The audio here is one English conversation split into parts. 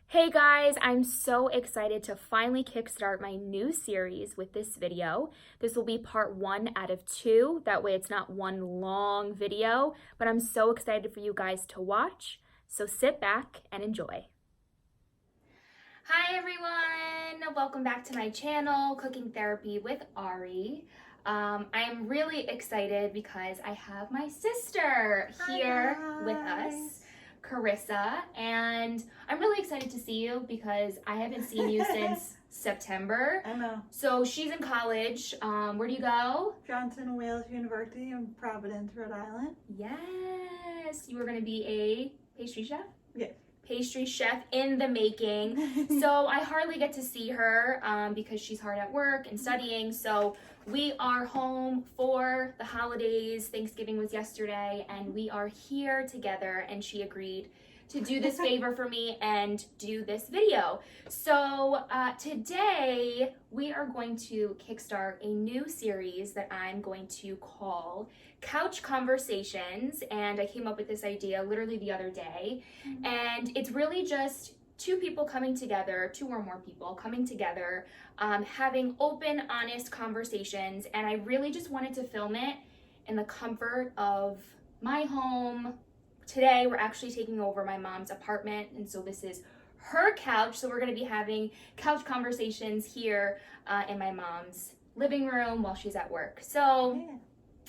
Hey guys, I'm so excited to finally kickstart my new series with this video. This will be part 1 out of 2. That way it's not one long video, but I'm so excited for you guys to watch. So sit back and enjoy. Hi everyone, welcome back to my channel, Cooking Therapy with Ari. I'm really excited because I have my sister here with us, Carissa, and I'm really excited to see you because I haven't seen you since September. I know. So she's in college. Where do you go? Johnson Wales University in Providence, Rhode Island. Yes, you were going to be a pastry chef? Yes. Pastry chef in the making. So I hardly get to see her because she's hard at work and studying. So we are home for the holidays. Thanksgiving was yesterday and we are here together, and she agreed to do this favor for me and do this video. So today we are going to kickstart a new series that I'm going to call Couch Conversations, and I came up with this idea literally the other day. And it's really just two people coming together, two or more people coming together, having open, honest conversations. And I really just wanted to film it in the comfort of my home. Today, we're actually taking over my mom's apartment, and so this is her couch. So we're going to be having couch conversations here in my mom's living room while she's at work. So,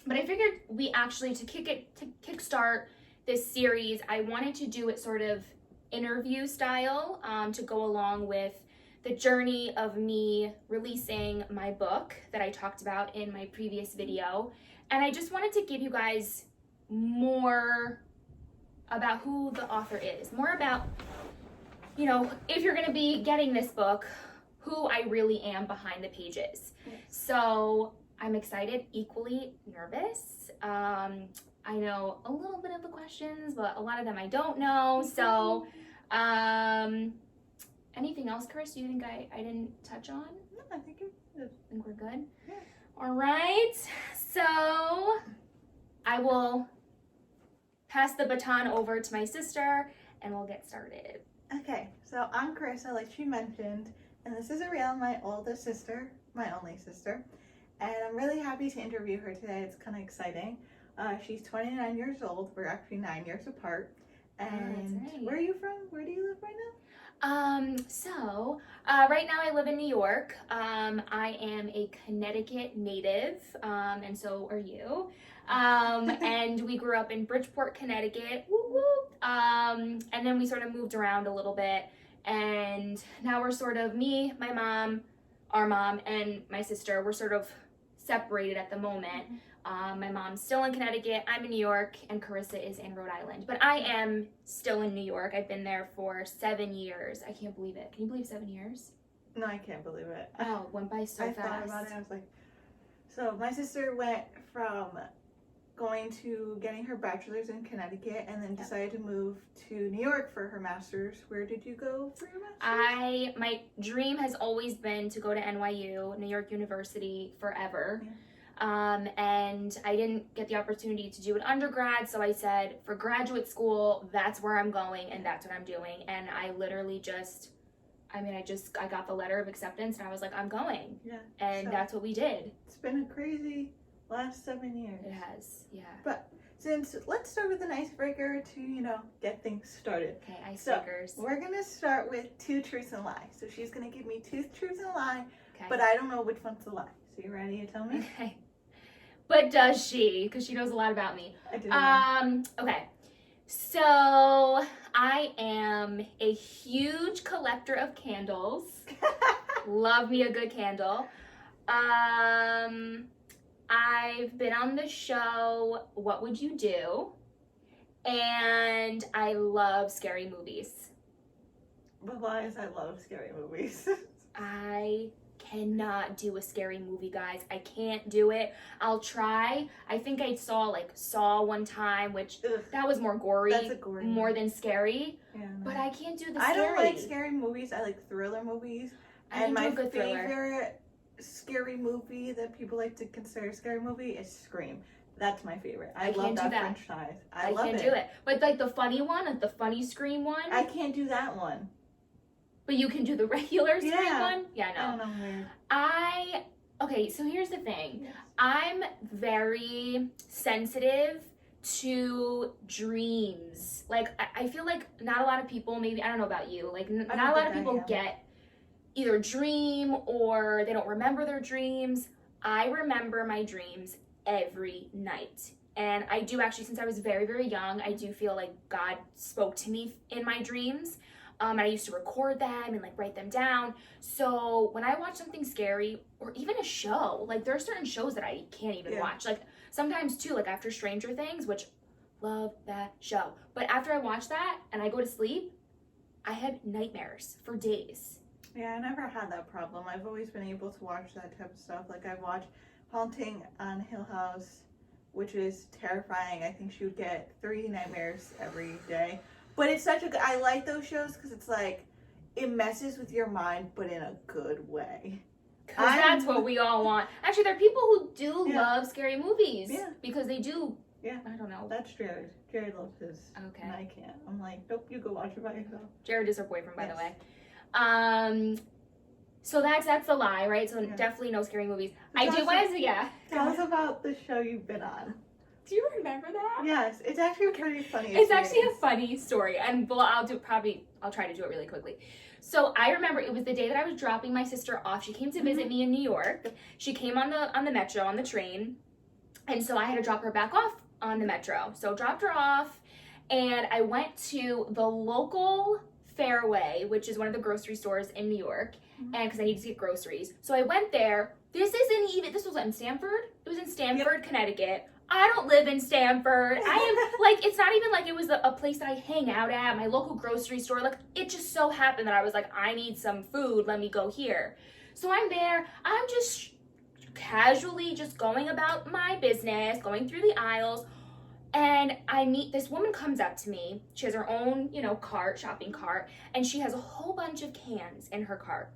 but I figured we actually, to kickstart this series, I wanted to do it sort of interview style to go along with the journey of me releasing my book that I talked about in my previous video. And I just wanted to give you guys more about who the author is, more about, you know, if you're going to be getting this book, who I really am behind the pages. Yes. So I'm excited, equally nervous. I know a little bit of the questions, but a lot of them I don't know. So, anything else, Chris, you think I didn't touch on? No, I think we're good? Yeah. All right. So, I will pass the baton over to my sister and we'll get started. Okay, so I'm Carissa, like she mentioned, and this is Ariel, my oldest sister, my only sister. And I'm really happy to interview her today. It's kind of exciting. She's 29 years old. We're actually 9 years apart. And right. Where are you from? Where do you live right now? Right now I live in New York. I am a Connecticut native, and so are you. And we grew up in Bridgeport, Connecticut. Woo woo. And then we sort of moved around a little bit, and now we're sort of me, my mom, our mom, and my sister. We're sort of separated at the moment. My mom's still in Connecticut, I'm in New York, and Carissa is in Rhode Island. But I am still in New York. I've been there for 7 years. I can't believe it. Can you believe 7 years? No, I can't believe it. Oh, it went by so fast. I thought about it. I was like, so my sister went from going to getting her bachelor's in Connecticut and then decided to move to New York for her master's. Where did you go for your master's? My dream has always been to go to NYU, New York University, forever. Yeah. And I didn't get the opportunity to do an undergrad, so I said for graduate school, that's where I'm going and that's what I'm doing. And I literally I got the letter of acceptance and I was like, I'm going. Yeah. And so that's what we did. It's been a crazy last 7 years. It has, yeah. But let's start with an icebreaker to, get things started. Okay, icebreakers. So we're gonna start with 2 truths and a lie. So she's gonna give me 2 truths and a lie, okay, but I don't know which one's a lie. So you ready to tell me? Okay. But does she? Because she knows a lot about me. I do. Okay. So I am a huge collector of candles. Love me a good candle. I've been on the show What Would You Do? And I love scary movies. But lies, I love scary movies. I cannot do a scary movie, guys. I can't do it. I'll try. I think I saw one time, which that was more gory. That's a gory more than scary. Yeah, no. But I can't do the I scary. don't like scary movies. I like thriller movies. And my favorite scary movie that people like to consider a scary movie is Scream. That's my favorite. I love that franchise. I love can't do it. But like the funny one, like the funny Scream one. I can't do that one. But you can do the regular straight Yeah. one? Yeah, no. I don't know where. Okay, so here's the thing. Yes. I'm very sensitive to dreams. Like, I feel like not a lot of people, maybe, I don't know about you, like, I not a lot of think I people am. get either dream or they don't remember their dreams. I remember my dreams every night. And I do actually, since I was very, very young, I do feel like God spoke to me in my dreams. I used to record them and like write them down. So when I watch something scary or even a show, like there are certain shows that I can't even watch. Like sometimes too, like after Stranger Things, which love that show. But after I watch that and I go to sleep, I had nightmares for days. Yeah, I never had that problem. I've always been able to watch that type of stuff. Like I watched Haunting on Hill House, which is terrifying. I think she would get 3 nightmares every day. But it's such a good, I like those shows because it's like, it messes with your mind, but in a good way. Because that's what we all want. Actually, there are people who do love scary movies. Yeah. Because they do. Yeah. I don't know. That's Jared. Jared loves his. Okay. And I can't. I'm like, nope, you go watch it by yourself. Jared is her boyfriend, by the way. So that's the lie, right? So definitely no scary movies. I do want to, Tell us about the show you've been on. Do you remember that? Yes, it's actually pretty funny. It's actually a funny story, and I'll try to do it really quickly. So I remember it was the day that I was dropping my sister off. She came to visit me in New York. She came on the metro, on the train, and so I had to drop her back off on the metro. So dropped her off, and I went to the local Fairway, which is one of the grocery stores in New York, and because I needed to get groceries. So I went there. This was in Stamford. It was in Stamford, Connecticut. I don't live in Stamford. I am, like, it's not even like it was a place that I hang out at, my local grocery store. Like, it just so happened that I was like, I need some food. Let me go here. So I'm there. I'm just casually just going about my business, going through the aisles. And I meet, this woman comes up to me. She has her own, cart, shopping cart. And she has a whole bunch of cans in her cart.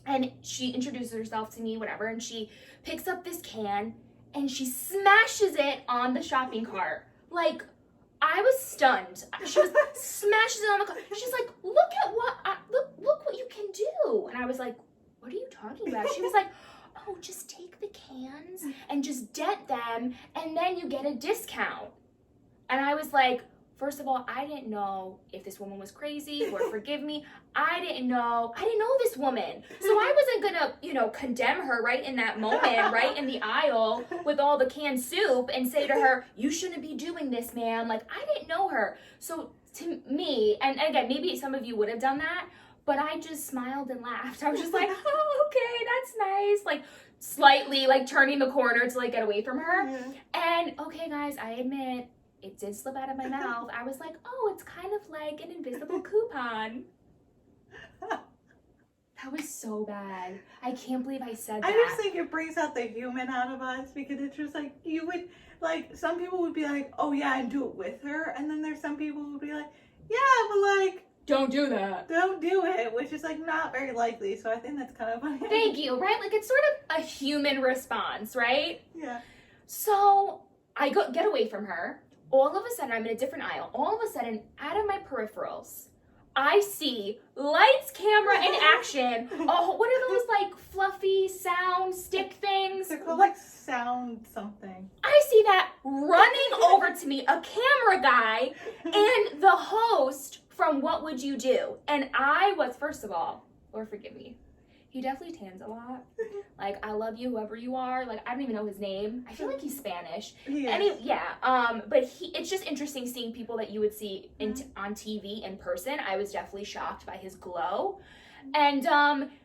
And she introduces herself to me, whatever. And she picks up this can and she smashes it on the shopping cart. Like, I was stunned. She was smashes it on the cart. She's like, look at look what you can do. And I was like, what are you talking about? She was like, oh, just take the cans and just dent them and then you get a discount. And I was like, first of all, I didn't know if this woman was crazy. Lord forgive me. I didn't know this woman. So I wasn't gonna, condemn her right in that moment, right in the aisle with all the canned soup and say to her, you shouldn't be doing this, ma'am. Like, I didn't know her. So to me, and again, maybe some of you would have done that, but I just smiled and laughed. I was just like, oh, okay, that's nice. Like, slightly, like, turning the corner to, like, get away from her. Yeah. And, okay, guys, I admit, it did slip out of my mouth. I was like, oh, it's kind of like an invisible coupon. That was so bad. I can't believe I said that. I just think it brings out the human out of us because it's just like, you would, like, some people would be like, oh yeah, and do it with her. And then there's some people who would be like, yeah, but like, don't do that. don't do it, which is like not very likely. So I think that's kind of funny. Thank you, right? Like, it's sort of a human response, right? Yeah. So I get away from her. All of a sudden, I'm in a different aisle. All of a sudden, out of my peripherals, I see lights, camera, and action. Oh, what are those, like, fluffy sound stick things? They're called like sound something. I see that running over to me, a camera guy, and the host from What Would You Do? And I was, first of all, Lord forgive me, he definitely tans a lot. Like, I love you, whoever you are. Like, I don't even know his name. I feel like he's Spanish. He is. And but it's just interesting seeing people that you would see on TV in person. I was definitely shocked by his glow. And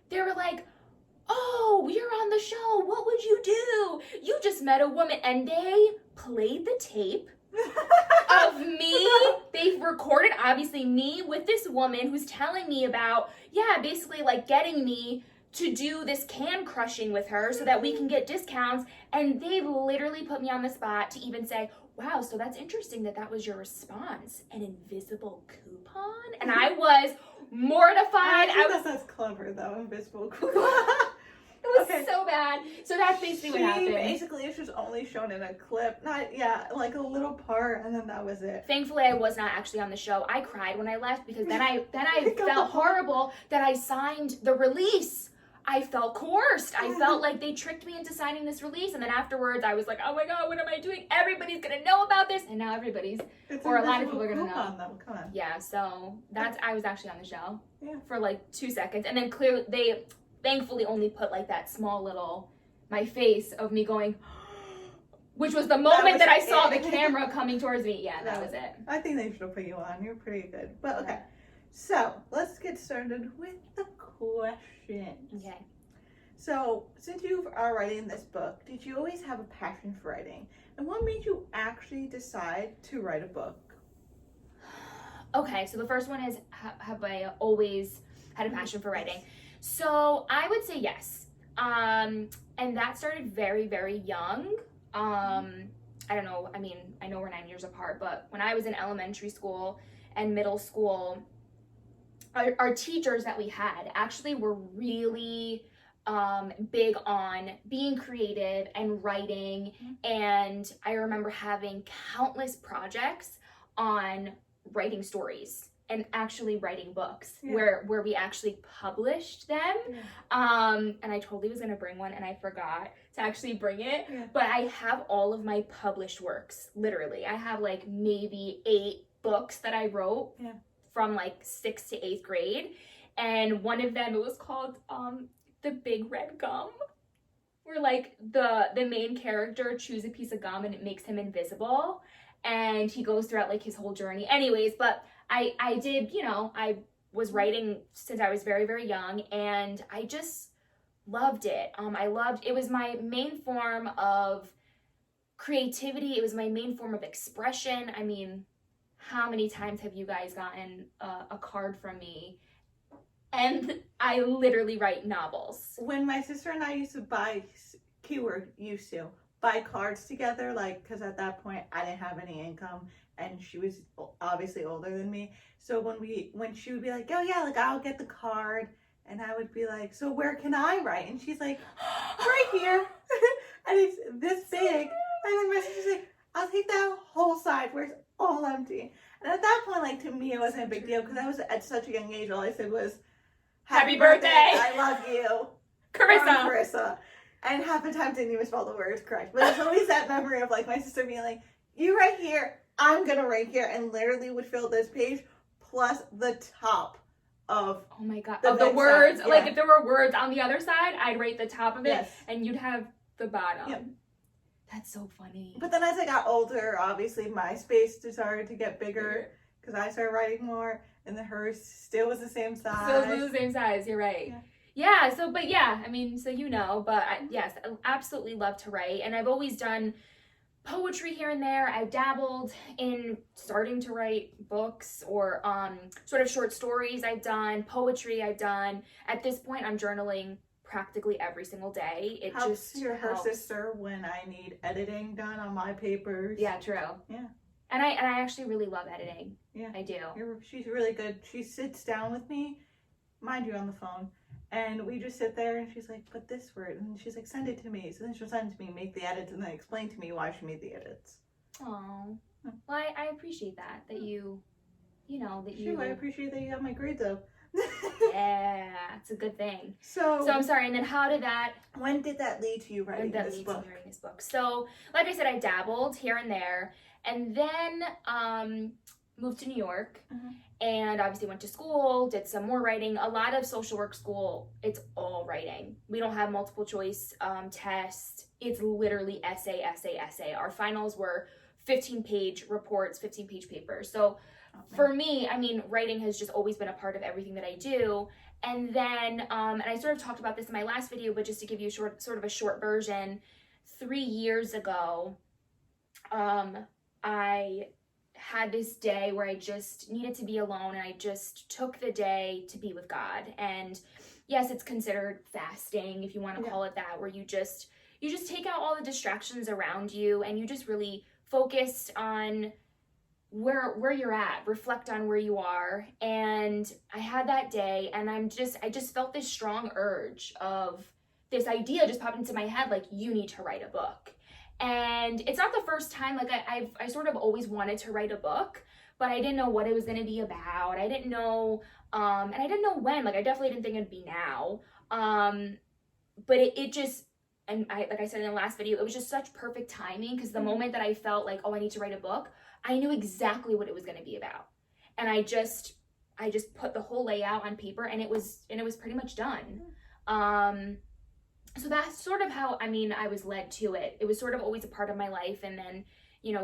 they were like, oh, you're on the show. What would you do? You just met a woman. And they played the tape of me. They've recorded, obviously, me with this woman who's telling me about, basically, like, getting me to do this can crushing with her so that we can get discounts. And they literally put me on the spot to even say, wow, so that's interesting that was your response, an invisible coupon. And I was mortified. I think that's clever though, invisible coupon. It was Okay. so bad. So that's basically what happened. Basically, it's just only shown in a clip. Like a little part, and then that was it. Thankfully, I was not actually on the show. I cried when I left because then I God. felt horrible that I signed the release. I felt coerced. I felt like they tricked me into signing this release, and then afterwards I was like, oh my god, what am I doing? Everybody's gonna know about this, and now everybody's, or a lot of people are gonna know. Though. Come on. Yeah, so I was actually on the show for like 2 seconds, and then clearly they thankfully only put like that small little, my face of me going, which was the moment that I saw the camera coming towards me. Yeah, that was it. I think they should have put you on. You're pretty good. But okay, so let's get started with the questions. Okay. So, since you are writing this book, did you always have a passion for writing? And what made you actually decide to write a book? Okay, so the first one is, have I always had a passion for writing? So I would say yes. And that started very, very young. I don't know, I mean, I know we're 9 years apart, but when I was in elementary school and middle school, our teachers that we had actually were really big on being creative and writing. And I remember having countless projects on writing stories and actually writing books where we actually published them. And I totally was gonna bring one and I forgot to actually bring it. But I have all of my published works, literally. I have like maybe 8 books that I wrote from like 6th to 8th grade. And one of them, it was called The Big Red Gum, where like the main character chews a piece of gum and it makes him invisible. And he goes throughout like his whole journey. Anyways, but I did, I was writing since I was very, very young, and I just loved it. It was my main form of creativity. It was my main form of expression. I mean, how many times have you guys gotten a card from me? And I literally write novels. When my sister and I used to buy cards together, like, because at that point I didn't have any income and she was obviously older than me. So when she would be like, oh yeah, like I'll get the card, and I would be like, so where can I write? And she's like, right here. And it's this big. And then my sister's like, I'll take that whole side where it's all empty. And at that point, like, to me, it wasn't a big deal because I was at such a young age. All I said was, happy birthday. I love you. Carissa. And half the time didn't even spell the words correct. But it's always that memory of like my sister being like, you right here, I'm gonna write here, and literally would fill this page plus the top of oh my god of the words. Like if there were words on the other side, I'd write the top of it and you'd have the bottom. That's so funny. But then as I got older, obviously my space started to get bigger because I started writing more, and then hers still was the same size. Still was the same size, you're right. Yeah, so, but yeah, I mean, so yes, I absolutely love to write, and I've always done poetry here and there. I've dabbled in starting to write books or sort of short stories. I've done poetry. At this point, I'm journaling practically every single day. It helps. Just You're her sister when I need editing done on my papers. Yeah, true. Yeah. And I actually really love editing. Yeah. I do. She's really good. She sits down with me, mind you, on the phone. And we just sit there and she's like, put this word. And she's like, send it to me. So then she'll send it to me, make the edits, and then explain to me why she made the edits. Oh. Well, I appreciate that you. Sure, I appreciate that you got my grades up. Yeah, it's a good thing. So I'm sorry, and then when did that lead to you writing this book? So, like I said, I dabbled here and there, and then moved to New York. And obviously went to school, did some more writing. A lot of social work school, it's all writing. We don't have multiple choice tests. It's literally essay. Our finals were 15-page reports, 15-page papers. So for me, I mean, writing has just always been a part of everything that I do. And then, and I sort of talked about this in my last video, but just to give you sort of a short version, 3 years ago, I had this day where I just needed to be alone, and I just took the day to be with God. And yes, it's considered fasting, if you want to call it that, where you just take out all the distractions around you and you just really focus on where you're at, reflect on where you are. And I had that day, and I just felt this strong urge of this idea just popped into my head, like, you need to write a book. And it's not the first time, like, I sort of always wanted to write a book, but I didn't know what it was going to be about. I didn't know, and I didn't know when. Like, I definitely didn't think it'd be now. But it just, and like I said in the last video, it was just such perfect timing, because the moment that I felt like, oh, I need to write a book, I knew exactly what it was going to be about. And I just put the whole layout on paper, and it was pretty much done. So that's sort of how, I was led to it. It was sort of always a part of my life. And then,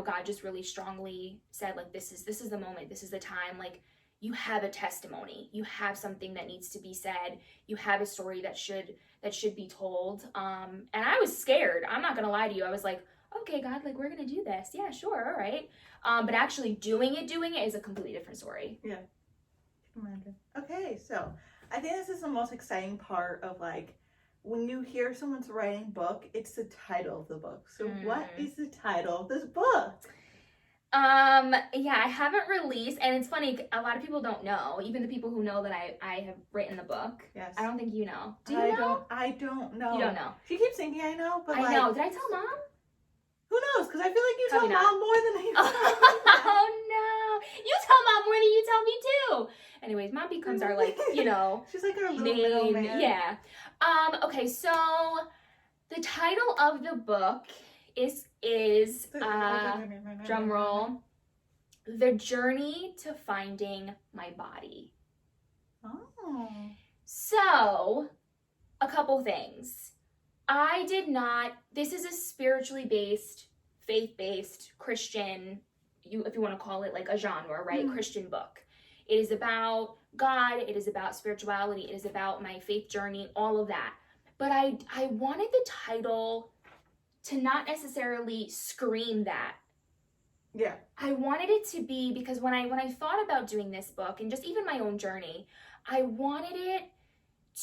God just really strongly said, like, this is the moment, this is the time. Like, you have a testimony, you have something that needs to be said, you have a story that should be told. And I was scared. I'm not gonna lie to you. I was like, okay, God, like, we're gonna do this. Yeah, sure, all right. But actually doing it is a completely different story. Yeah. Imagine. Okay, so I think this is the most exciting part of, like, when you hear someone's writing book, it's the title of the book. So what is the title of this book? Yeah, I haven't released, and it's funny, a lot of people don't know, even the people who know that I have written the book. Yes. I don't think you know. Do you know? I don't know. You don't know. She keeps thinking I know, but I know. Did I tell Mom? Who knows? Because I feel like you Probably tell not. Mom more than I Oh no! You tell Mom more than you tell me too. Anyways, Mom becomes our, like, She's like our little main, middleman. yeah. Okay, so the title of the book is drum roll, The Journey to Finding My Body. Oh. So, a couple things. This is a spiritually based, faith-based, Christian, if you want to call it like a genre, right? Christian book. It is about God, it is about spirituality, it is about my faith journey, all of that. But I wanted the title to not necessarily scream that. Yeah. I wanted it to be, because when I thought about doing this book, and just even my own journey, I wanted it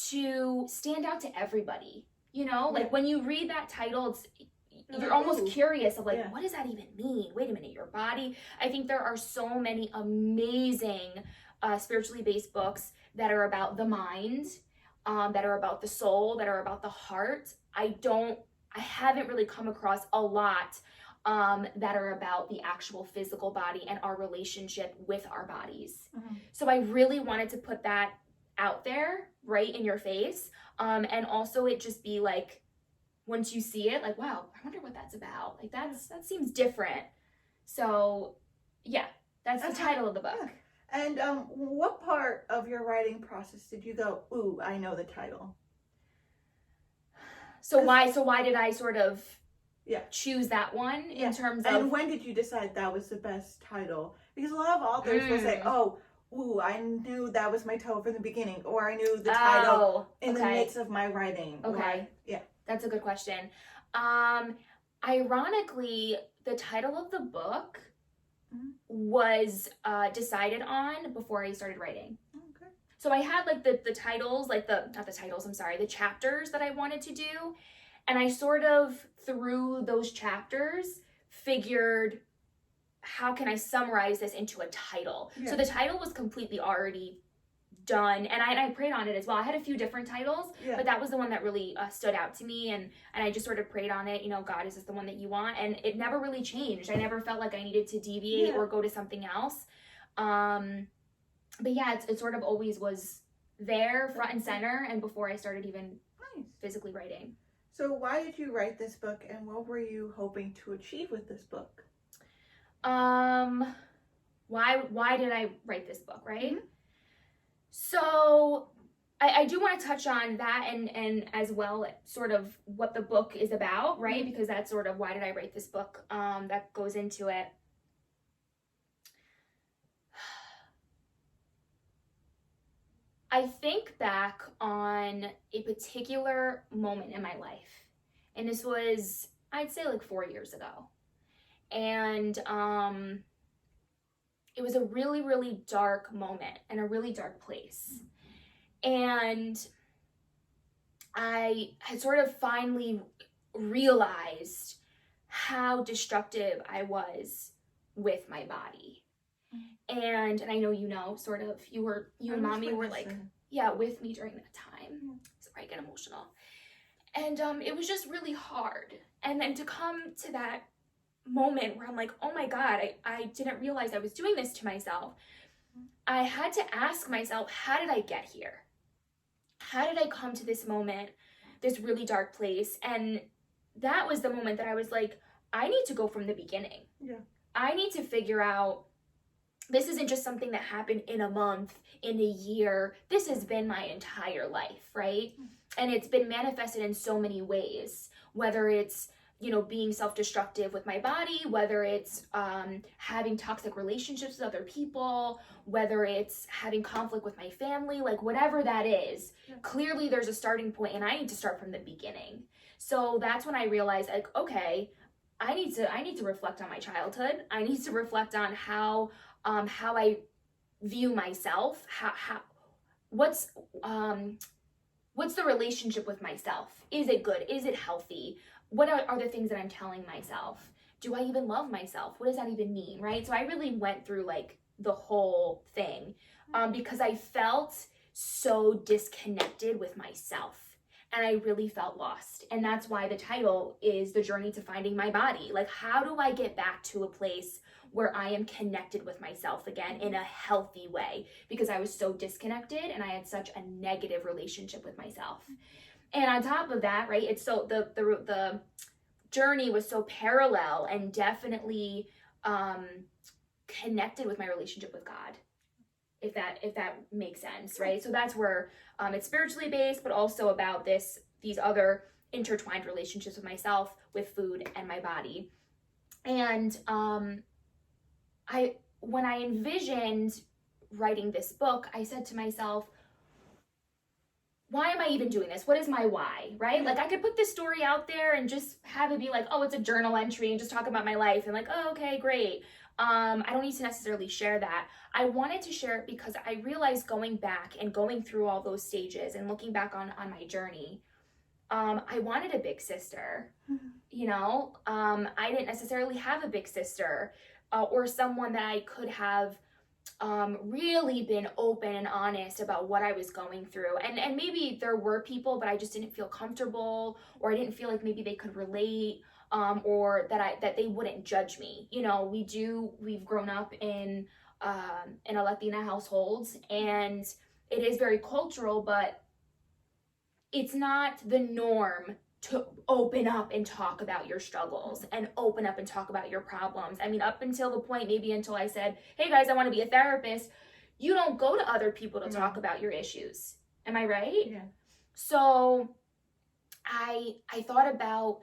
to stand out to everybody. Like, when you read that title, you're almost curious of, like, what does that even mean? Wait a minute, your body? I think there are so many amazing spiritually based books that are about the mind, that are about the soul, that are about the heart. I haven't really come across a lot that are about the actual physical body and our relationship with our bodies. So I really wanted to put that out there, right in your face, and also it just be like, once you see it, like, wow, I wonder what that's about. Like, that seems different. So yeah, that's the title of the book. Yeah. And what part of your writing process did you go, ooh, I know the title? So why did I sort of choose that one in terms of... And when did you decide that was the best title? Because a lot of authors will say, oh, ooh, I knew that was my title from the beginning, or I knew the title in the midst of my writing. Okay. That's a good question. Ironically, the title of the book was decided on before I started writing. Okay. So I had, like, the titles, like the chapters that I wanted to do. And I sort of, through those chapters, figured, how can I summarize this into a title? So the title was completely already done, and I prayed on it as well. I had a few different titles, but that was the one that really stood out to me, and I just sort of prayed on it. God, is this the one that you want? And it never really changed. I never felt like I needed to deviate or go to something else. But yeah, it sort of always was there, front and center, and before I started even physically writing. So why did you write this book, and what were you hoping to achieve with this book? Why did I write this book, right? So I do want to touch on that and as well, sort of what the book is about, right? Because that's sort of why did I write this book, that goes into it. I think back on a particular moment in my life, and this was, I'd say, like 4 years ago. And it was a really, really dark moment and a really dark place. And I had sort of finally realized how destructive I was with my body. And I know sort of, you and Mommy were like, with me during that time. So I get emotional. And it was just really hard. And then to come to that moment where I'm like, oh my God, I didn't realize I was doing this to myself. I had to ask myself, how did I get here? How did I come to this moment, this really dark place? And that was the moment that I was like, I need to go from the beginning. Yeah. I need to figure out, this isn't just something that happened in a month, in a year. This has been my entire life, right? And it's been manifested in so many ways, whether it's, you know, being self-destructive with my body, whether it's having toxic relationships with other people, whether it's having conflict with my family, like whatever that is, clearly there's a starting point and I need to start from the beginning. So that's when I realized, like, okay, I need to reflect on my childhood. I need to reflect on how I view myself, what's the relationship with myself? Is it good? Is it healthy? What are the things that I'm telling myself? Do I even love myself? What does that even mean, right? So I really went through like the whole thing because I felt so disconnected with myself and I really felt lost. And that's why the title is The Journey to Finding My Body. Like, how do I get back to a place where I am connected with myself again in a healthy way? Because I was so disconnected and I had such a negative relationship with myself. And on top of that, right, it's so the journey was so parallel and definitely connected with my relationship with God, if that makes sense, right? So that's where it's spiritually based, but also about these other intertwined relationships with myself, with food, and my body. And when I envisioned writing this book, I said to myself, why am I even doing this? What is my why, right? Like, I could put this story out there and just have it be like, oh, it's a journal entry and just talk about my life and like, oh, okay, great. I don't need to necessarily share that. I wanted to share it because I realized going back and going through all those stages and looking back on my journey, I wanted a big sister, you know? I didn't necessarily have a big sister or someone that I could have really been open and honest about what I was going through. And maybe there were people, but I just didn't feel comfortable, or I didn't feel like maybe they could relate, or that they wouldn't judge me. You know, we've grown up in a Latina household, and it is very cultural, but it's not the norm to open up and talk about your struggles and open up and talk about your problems. I mean, up until the point, maybe until I said, hey guys, I want to be a therapist, you don't go to other people to talk about your issues. Am I right? Yeah. So I thought about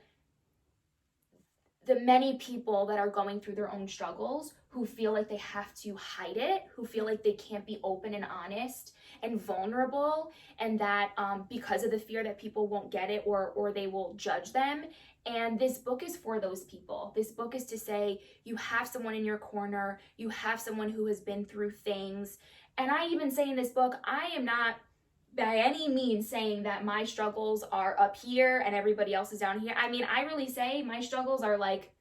the many people that are going through their own struggles, who feel like they have to hide it, who feel like they can't be open and honest and vulnerable, and that because of the fear that people won't get it or they will judge them. And this book is for those people. This book is to say, you have someone in your corner, you have someone who has been through things. And I even say in this book, I am not by any means saying that my struggles are up here and everybody else is down here. I mean, I really say my struggles are like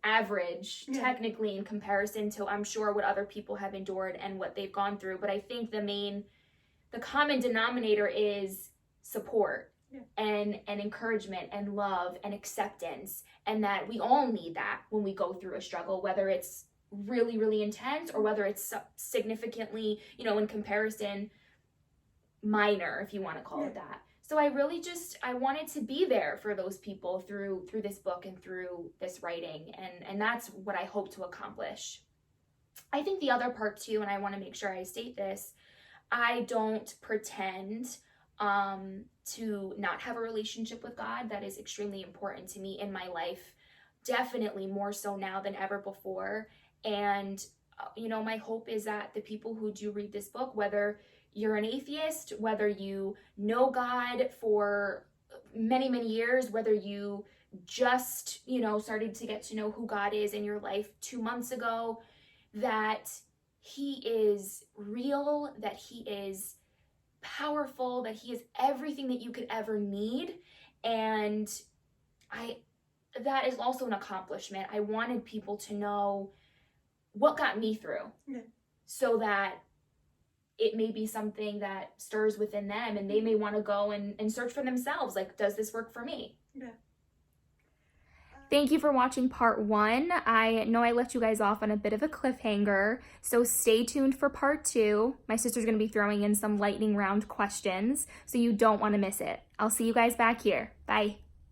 average, technically, in comparison to, I'm sure, what other people have endured and what they've gone through. But I think the common denominator is support and encouragement and love and acceptance, and that we all need that when we go through a struggle, whether it's really, really intense or whether it's significantly, you know, in comparison, minor, if you want to call it that. So I really I wanted to be there for those people through this book and through this writing, and that's what I hope to accomplish. I think the other part too, and I want to make sure I state this, I don't pretend to not have a relationship with God. That is extremely important to me in my life, definitely more so now than ever before. And you know, my hope is that the people who do read this book, whether you're an atheist, whether you know God for many, many years, whether you just, you know, started to get to know who God is in your life 2 months ago, that he is real, that he is powerful, that he is everything that you could ever need. And that is also an accomplishment. I wanted people to know what got me through, so that it may be something that stirs within them, and they may want to go and search for themselves, like, does this work for me? Yeah. Thank you for watching part 1. I know I left you guys off on a bit of a cliffhanger, so stay tuned for part 2. My sister's going to be throwing in some lightning round questions, so you don't want to miss it. I'll see you guys back here. Bye.